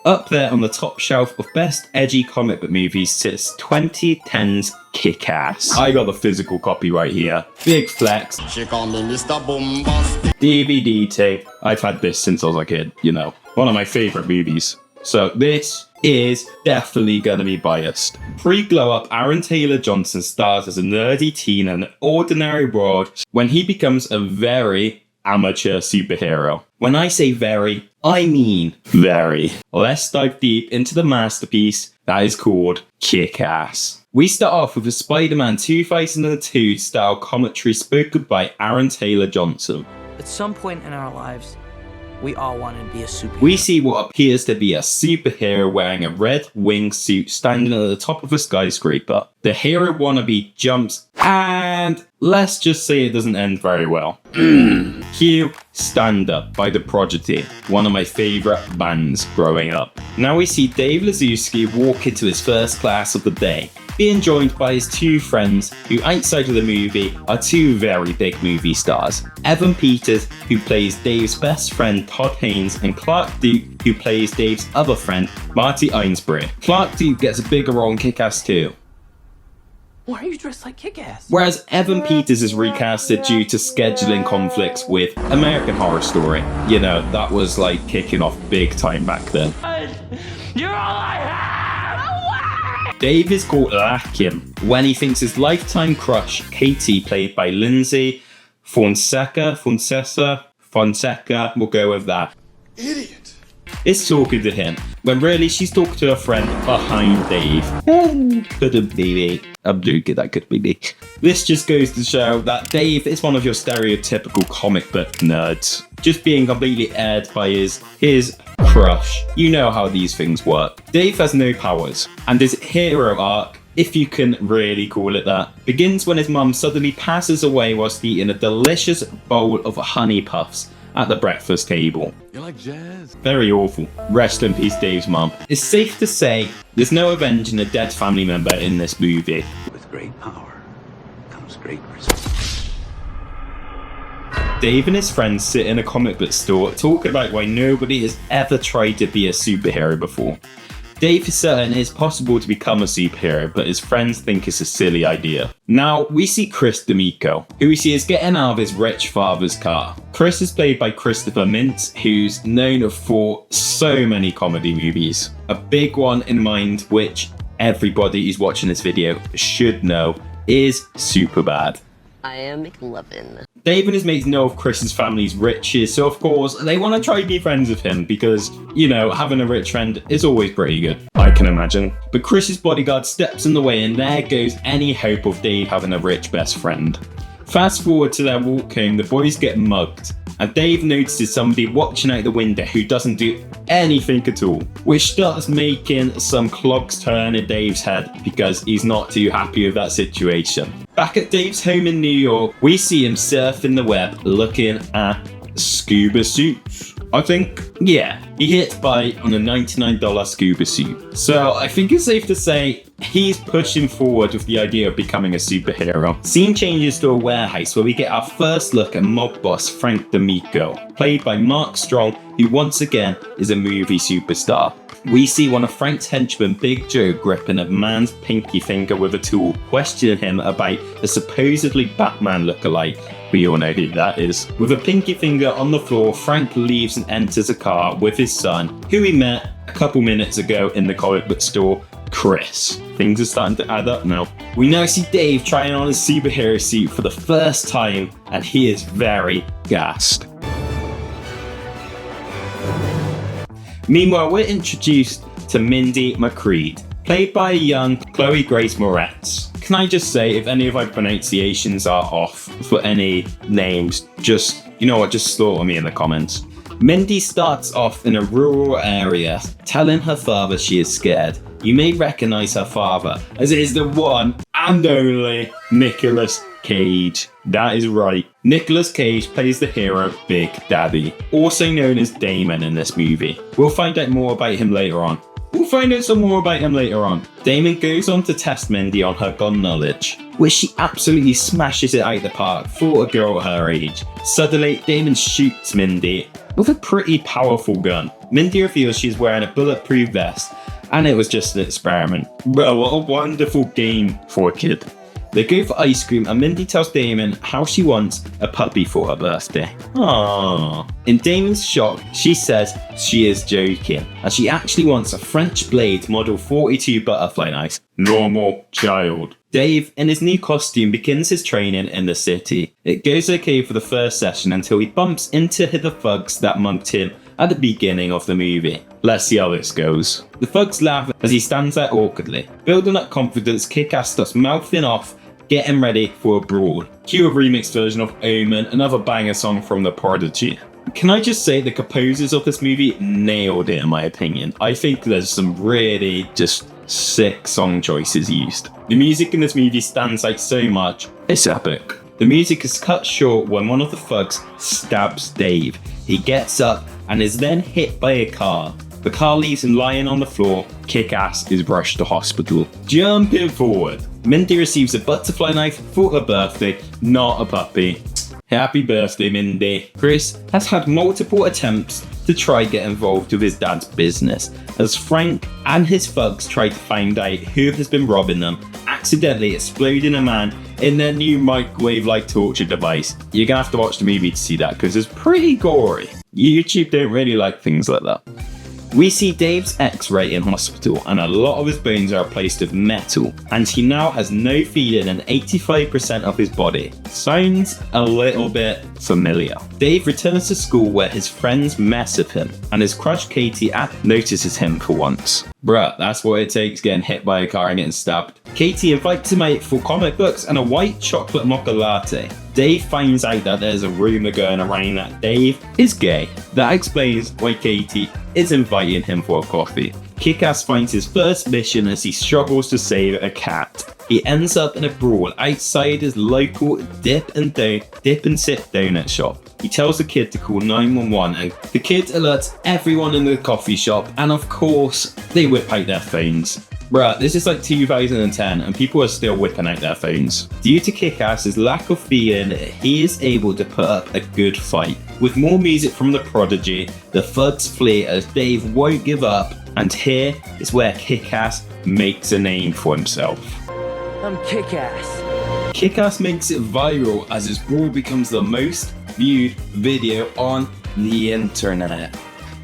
Up there on the top shelf of best edgy comic book movies sits 2010's Kickass. I got the physical copy right here. Big flex. She call me Mr. Bombastic. DVD tape. I've had this since I was a kid, you know. One of my favourite movies. So this is definitely going to be biased. Pre-glow up, Aaron Taylor Johnson stars as a nerdy teen in an ordinary world when he becomes a very amateur superhero. When I say very, I mean very. Let's dive deep into the masterpiece that is called Kickass. We start off with a Spider-Man 2002 style commentary spoken by Aaron Taylor Johnson. At some point in our lives, we all want to be a superhero. We see what appears to be a superhero wearing a red wingsuit standing at the top of a skyscraper. The hero wannabe jumps and let's just say it doesn't end very well. Cue Stand Up by The Prodigy, one of my favourite bands growing up. Now we see Dave Lazuski walk into his first class of the day, being joined by his two friends who outside of the movie are two very big movie stars. Evan Peters, who plays Dave's best friend Todd Haynes, and Clark Duke, who plays Dave's other friend Marty Ainsbury. Clark Duke gets a bigger role in Kick-Ass too. Why are you dressed like Kickass? Whereas Evan Peters is recasted due to scheduling conflicts with American Horror Story. You know, that was like kicking off big time back then. You're all I have! Dave is caught lacking when he thinks his lifetime crush, Katie, played by Lindsay Fonseca, we'll go with that, Idiot. is talking to him, when really she's talking to a friend behind Dave. Couldn't be me. I'm joking, that could be me. This just goes to show that Dave is one of your stereotypical comic book nerds, just being completely aired by his crush. You know how these things work. Dave has no powers, and his hero arc, if you can really call it that, begins when his mum suddenly passes away whilst eating a delicious bowl of honey puffs at the breakfast table. You like jazz? Very awful. Rest in peace, Dave's mum. It's safe to say there's no avenging a dead family member in this movie. With great power comes great responsibility. Dave and his friends sit in a comic book store talking about why nobody has ever tried to be a superhero before. Dave is certain it's possible to become a superhero, but his friends think it's a silly idea. Now, we see Chris D'Amico, who we see is getting out of his rich father's car. Chris is played by Christopher Mintz, who's known for so many comedy movies. A big one in mind, which everybody who's watching this video should know, is Superbad. I am McLovin. Dave and his mates know of Chris's family's riches, so of course they want to try to be friends with him because, you know, having a rich friend is always pretty good, I can imagine. But Chris's bodyguard steps in the way and there goes any hope of Dave having a rich best friend. Fast forward to their walk home, the boys get mugged, and Dave notices somebody watching out the window who doesn't do anything at all, which starts making some clogs turn in Dave's head because he's not too happy with that situation. Back at Dave's home in New York, we see him surfing the web looking at scuba suits. I think, yeah, he hit buy on a $99 scuba suit. So I think it's safe to say he's pushing forward with the idea of becoming a superhero. Scene changes to a warehouse where we get our first look at mob boss Frank D'Amico, played by Mark Strong, who once again is a movie superstar. We see one of Frank's henchmen, Big Joe, gripping a man's pinky finger with a tool, questioning him about a supposedly Batman lookalike. We all know who that is. With a pinky finger on the floor, Frank leaves and enters a car with his son, who he met a couple minutes ago in the comic book store, Chris. Things are starting to add up now. We now see Dave trying on his superhero suit for the first time, and he is very gassed. Meanwhile, we're introduced to Mindy McCreed, played by a young Chloe Grace Moretz. Can I just say, if any of my pronunciations are off for any names, just, you know what, just slaughter me in the comments. Mindy starts off in a rural area, telling her father she is scared. You may recognize her father, as it is the one and only Nicolas Cage. That is right. Nicolas Cage plays the hero Big Daddy, also known as Damon in this movie. We'll find out more about him later on. We'll find out some more about him later on. Damon goes on to test Mindy on her gun knowledge, which she absolutely smashes it out the park for a girl her age. Suddenly, Damon shoots Mindy with a pretty powerful gun. Mindy reveals she's wearing a bulletproof vest, and it was just an experiment. Bro, what a wonderful game for a kid. They go for ice cream and Mindy tells Damon how she wants a puppy for her birthday. Aww. In Damon's shock, she says she is joking and she actually wants a French Blade Model 42 butterfly knife. Normal child. Dave, in his new costume, begins his training in the city. It goes okay for the first session until he bumps into the thugs that mugged him at the beginning of the movie. Let's see how this goes. The thugs laugh as he stands there awkwardly. Building up confidence, Kickass starts mouthing off, getting ready for a brawl. Cue a remixed version of Omen, another banger song from The Prodigy. Can I just say the composers of this movie nailed it in my opinion. I think there's some really just sick song choices used. The music in this movie stands out so much, it's epic. The music is cut short when one of the thugs stabs Dave. He gets up and is then hit by a car. The car leaves him lying on the floor. Kickass is rushed to hospital. Jumping forward, Mindy receives a butterfly knife for her birthday, not a puppy. Happy birthday, Mindy. Chris has had multiple attempts to try get involved with his dad's business, as Frank and his thugs try to find out who has been robbing them, accidentally exploding a man in their new microwave-like torture device. You're gonna have to watch the movie to see that because it's pretty gory. YouTube don't really like things like that. We see Dave's ex-ray in hospital and a lot of his bones are replaced with metal, and he now has no feeling in 85% of his body. Sounds a little bit familiar. Dave returns to school where his friends mess with him, and his crush Katie notices him for once. Bruh, that's what it takes getting hit by a car and getting stabbed. Katie invites him out for comic books and a white chocolate mocha latte. Dave finds out that there's a rumour going around that Dave is gay. That explains why Katie is inviting him for a coffee. Kickass finds his first mission as he struggles to save a cat. He ends up in a brawl outside his local dip and sip donut shop. He tells the kid to call 911 and the kid alerts everyone in the coffee shop, and of course they whip out their phones. Bruh, this is like 2010 and people are still whipping out their phones. Due to Kickass's lack of feeling, he is able to put up a good fight. With more music from The Prodigy, the thugs flee as Dave won't give up, and here is where Kickass makes a name for himself. I'm Kickass. Kickass makes it viral as his brawl becomes the most viewed video on the internet.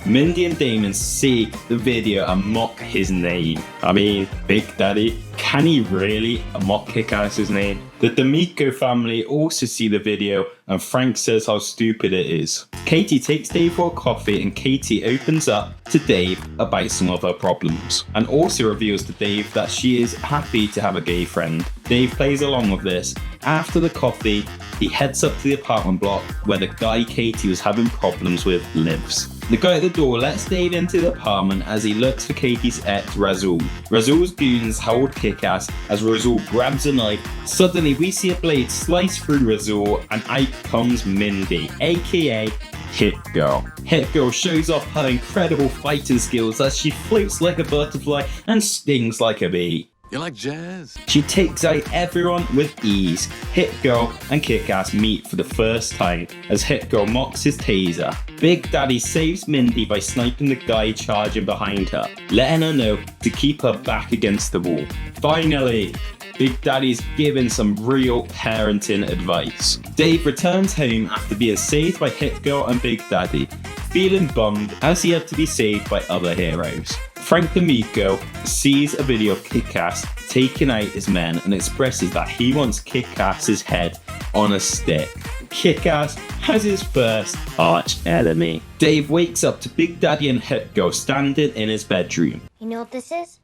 Mindy and Damon see the video and mock his name. I mean, Big Daddy, can he really mock Kickass's name? The D'Amico family also see the video and Frank says how stupid it is. Katie takes Dave for a coffee and Katie opens up to Dave about some of her problems and also reveals to Dave that she is happy to have a gay friend. Dave plays along with this. After the coffee, he heads up to the apartment block where the guy Katie was having problems with lives. The guy at the door lets Dave into the apartment as he looks for Katie's ex, Razul. Razul's goons hold Kickass as Razul grabs a knife. Suddenly we see a blade slice through Razul and out comes Mindy, aka Hit Girl. Hit Girl shows off her incredible fighting skills as she floats like a butterfly and stings like a bee. You like jazz? She takes out everyone with ease. Hit Girl and Kickass meet for the first time as Hit Girl mocks his taser. Big Daddy saves Mindy by sniping the guy charging behind her, letting her know to keep her back against the wall. Finally, Big Daddy's given some real parenting advice. Dave returns home after being saved by Hit Girl and Big Daddy, feeling bummed as he had to be saved by other heroes. Frank D'Amico sees a video of Kickass taking out his men and expresses that he wants Kickass's head on a stick. Kickass has his first arch enemy. Dave wakes up to Big Daddy and Hit Girl standing in his bedroom. You know what this is?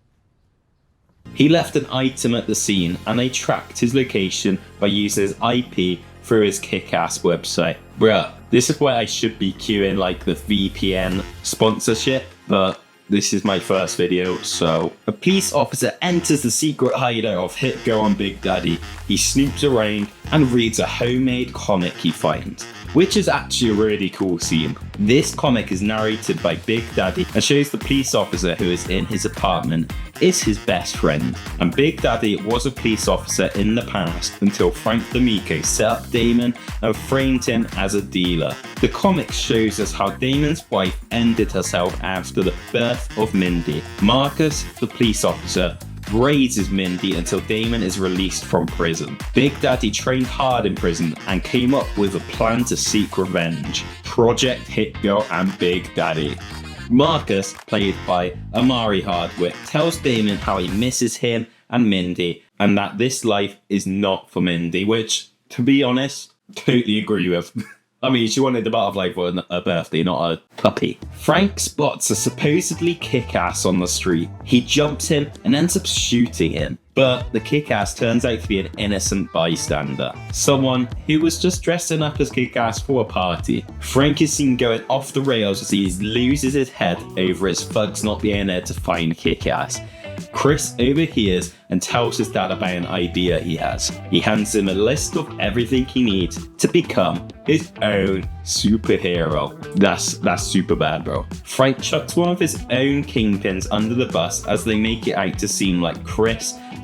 He left an item at the scene and they tracked his location by using his IP through his Kickass website. Bruh, this is why I should be queuing like the VPN sponsorship, but this is my first video, so a police officer enters the secret hideout of Hit Girl and Big Daddy. He snoops around and reads a homemade comic he finds, which is actually a really cool scene. This comic is narrated by Big Daddy and shows the police officer who is in his apartment is his best friend. And Big Daddy was a police officer in the past until Frank D'Amico set up Damon and framed him as a dealer. The comic shows us how Damon's wife ended herself after the birth of Mindy. Marcus, the police officer, raises Mindy until Damon is released from prison. Big Daddy trained hard in prison and came up with a plan to seek revenge. Project Hit Girl and Big Daddy. Marcus, played by Amari Hardwick, tells Damon how he misses him and Mindy and that this life is not for Mindy, which, to be honest, totally agree with. I mean, she wanted the butterfly for her birthday, not a puppy. Frank spots a supposedly kick-ass on the street. He jumps him and ends up shooting him. But the kick-ass turns out to be an innocent bystander. Someone who was just dressing up as kick-ass for a party. Frank is seen going off the rails as he loses his head over his thugs not being there to find kick-ass. Chris overhears and tells his dad about an idea he has. He hands him a list of everything he needs to become his own superhero. That's super bad, bro. Frank chucks one of his own kingpins under the bus as they make it out to seem like Chris /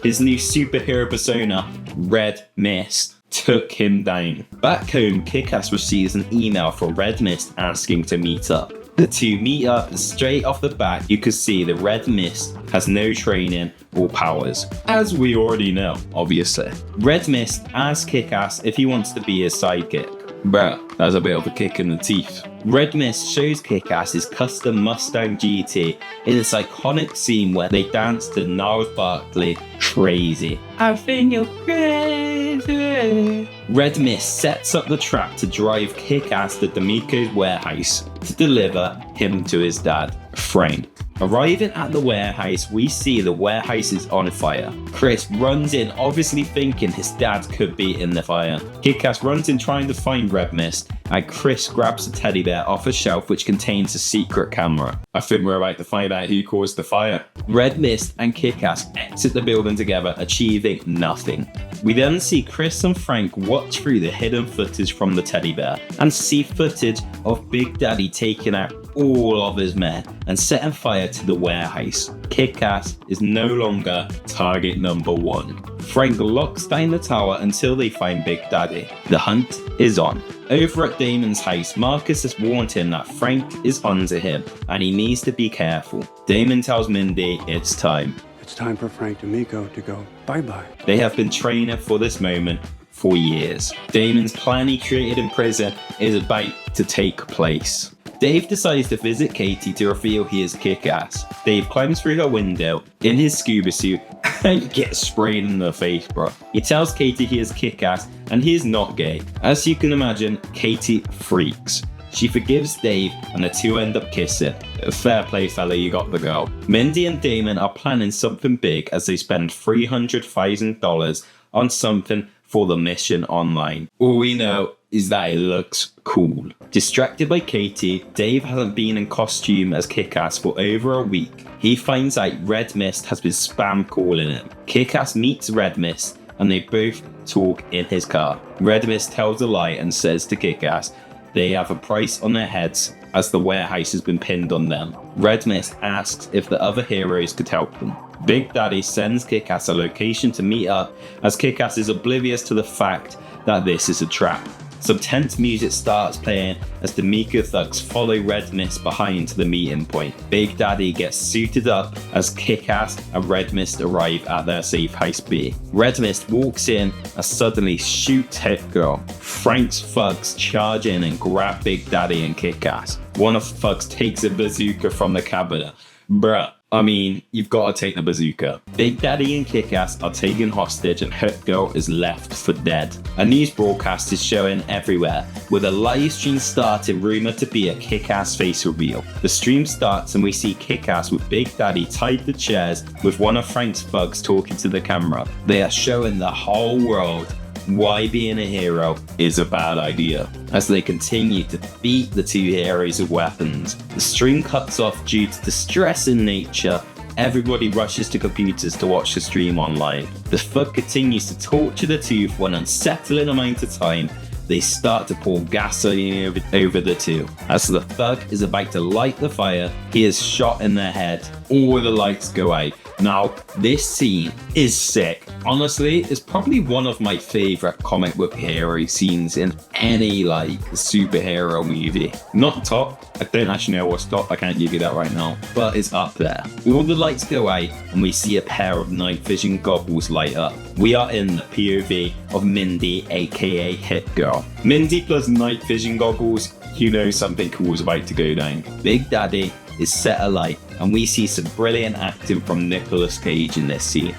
his new superhero persona, Red Mist, took him down. Back home, Kickass receives an email from Red Mist asking to meet up. The two meet up and straight off the bat you can see the Red Mist has no training or powers, as we already know, obviously. Red Mist asks Kickass if he wants to be his sidekick. Bruh, that's a bit of a kick in the teeth. Red Mist shows Kickass his custom Mustang GT in this iconic scene where they dance to Gnarls Barkley, Crazy. I think you're crazy. Red Mist sets up the trap to drive Kickass to D'Amico's warehouse to deliver him to his dad, Frank. Arriving at the warehouse, we see the warehouse is on fire. Chris runs in, obviously thinking his dad could be in the fire. Kickass runs in trying to find Red Mist, and Chris grabs a teddy bear off a shelf which contains a secret camera. I think we're about to find out who caused the fire. Red Mist and Kickass exit the building together, achieving nothing. We then see Chris and Frank watch through the hidden footage from the teddy bear and see footage of Big Daddy taking out all of his men and setting fire to the warehouse. Kickass is no longer target number one. Frank locks down the tower until they find Big Daddy. The hunt is on. Over at Damon's house, Marcus has warned him that Frank is onto him and he needs to be careful. Damon tells Mindy it's time. It's time for Frank D'Amico to go bye-bye. They have been training for this moment for years. Damon's plan he created in prison is about to take place. Dave decides to visit Katie to reveal he is Kickass. Dave climbs through her window in his scuba suit and gets sprayed in the face, bro. He tells Katie he is Kickass and he is not gay. As you can imagine, Katie freaks. She forgives Dave and the two end up kissing. Fair play, fella, you got the girl. Mindy and Damon are planning something big as they spend $300,000 on something for the mission online. All we know is that it looks cool. Distracted by Katie, Dave hasn't been in costume as Kickass for over a week. He finds out Red Mist has been spam calling him. Kickass meets Red Mist and they both talk in his car. Red Mist tells a lie and says to Kickass they have a price on their heads as the warehouse has been pinned on them. Red Mist asks if the other heroes could help them. Big Daddy sends Kickass a location to meet up as Kickass is oblivious to the fact that this is a trap. Some tense music starts playing as D'Amico thugs follow Red Mist behind to the meeting point. Big Daddy gets suited up as Kickass and Red Mist arrive at their safe house B. Red Mist walks in and suddenly shoots Hit Girl. Frank's thugs charge in and grab Big Daddy and Kickass. One of the thugs takes a bazooka from the cabinet. Bruh. I mean, you've got to take the bazooka. Big Daddy and Kickass are taken hostage and Hit Girl is left for dead. A news broadcast is showing everywhere, with a live stream starting rumoured to be a Kickass face reveal. The stream starts and we see Kickass with Big Daddy tied to chairs with one of Frank's thugs talking to the camera. They are showing the whole world why being a hero is a bad idea. As they continue to beat the two heroes with weapons, the stream cuts off due to the stress in nature. Everybody rushes to computers to watch the stream online. The thug continues to torture the two for an unsettling amount of time. They start to pour gasoline over the two. As the thug is about to light the fire, he is shot in the head. All the lights go out. Now, this scene is sick. Honestly, it's probably one of my favorite comic book hero scenes in any superhero movie. Not top. I don't actually know what's top. I can't give you that right now, but it's up there. All the lights go out and we see a pair of night vision goggles light up. We are in the POV of Mindy, aka Hit Girl. Mindy plus night vision goggles, you know something cool is about to go down. Big Daddy is set alight, and we see some brilliant acting from Nicolas Cage in this scene.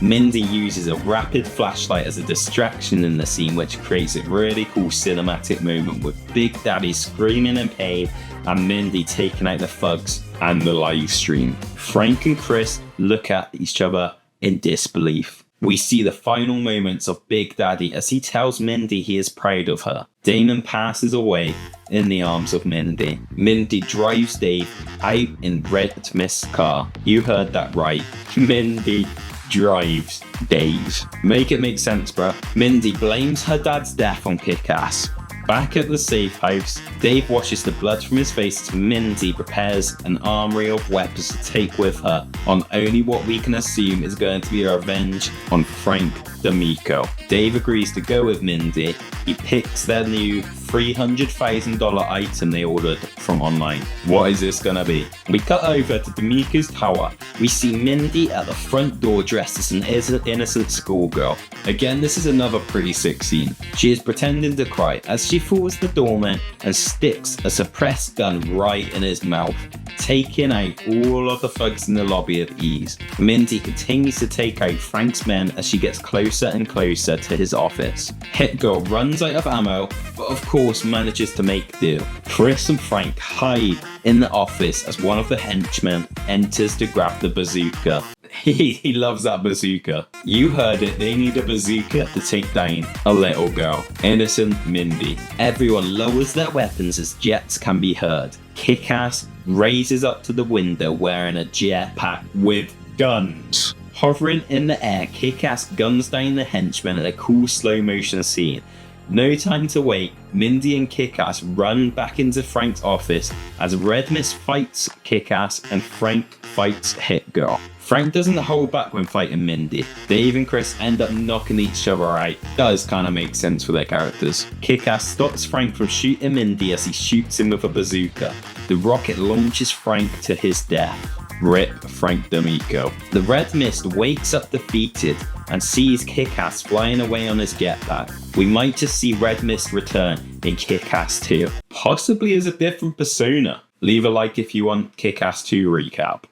Mindy uses a rapid flashlight as a distraction in the scene, which creates a really cool cinematic moment with Big Daddy screaming in pain and Mindy taking out the thugs and the live stream. Frank and Chris look at each other in disbelief. We see the final moments of Big Daddy as he tells Mindy he is proud of her. Damon passes away in the arms of Mindy. Mindy drives Dave out in Red Mist's car. You heard that right. Mindy drives Dave. Make it make sense, bruh. Mindy blames her dad's death on Kickass. Back at the safe house, Dave washes the blood from his face as Mindy prepares an armory of weapons to take with her on only what we can assume is going to be a revenge on Frank D'Amico. Dave agrees to go with Mindy. He picks their new $300,000 item they ordered from online. What is this gonna be? We cut over to D'Amico's tower. We see Mindy at the front door dressed as an innocent schoolgirl. Again, this is another pretty sick scene. She is pretending to cry as she fools the doorman and sticks a suppressed gun right in his mouth, taking out all of the thugs in the lobby with ease. Mindy continues to take out Frank's men as she gets closer and closer to his office. Hit Girl runs out of ammo, but of course manages to make do. Chris and Frank hide in the office as one of the henchmen enters to grab the bazooka. He loves that bazooka. You heard it, they need a bazooka to take down a little girl. Innocent Mindy. Everyone lowers their weapons as jets can be heard. Kickass raises up to the window wearing a jetpack with guns. Hovering in the air, Kickass guns down the henchman in a cool slow motion scene. No time to wait, Mindy and Kickass run back into Frank's office as Red Mist fights Kickass and Frank fights Hit Girl. Frank doesn't hold back when fighting Mindy. Dave and Chris end up knocking each other out. Does kind of make sense for their characters. Kickass stops Frank from shooting Mindy as he shoots him with a bazooka. The rocket launches Frank to his death. RIP Frank D'Amico. The Red Mist wakes up defeated and sees Kickass flying away on his jetpack. We might just see Red Mist return in Kickass 2. Possibly as a different persona. Leave a like if you want Kickass 2 recap.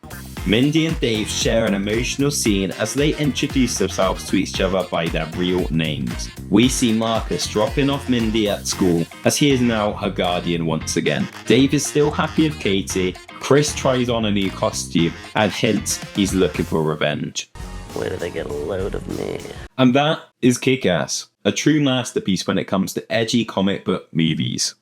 Mindy and Dave share an emotional scene as they introduce themselves to each other by their real names. We see Marcus dropping off Mindy at school as he is now her guardian once again. Dave is still happy with Katie. Chris tries on a new costume and hints he's looking for revenge. Where did they get a load of me? And that is Kickass, a true masterpiece when it comes to edgy comic book movies.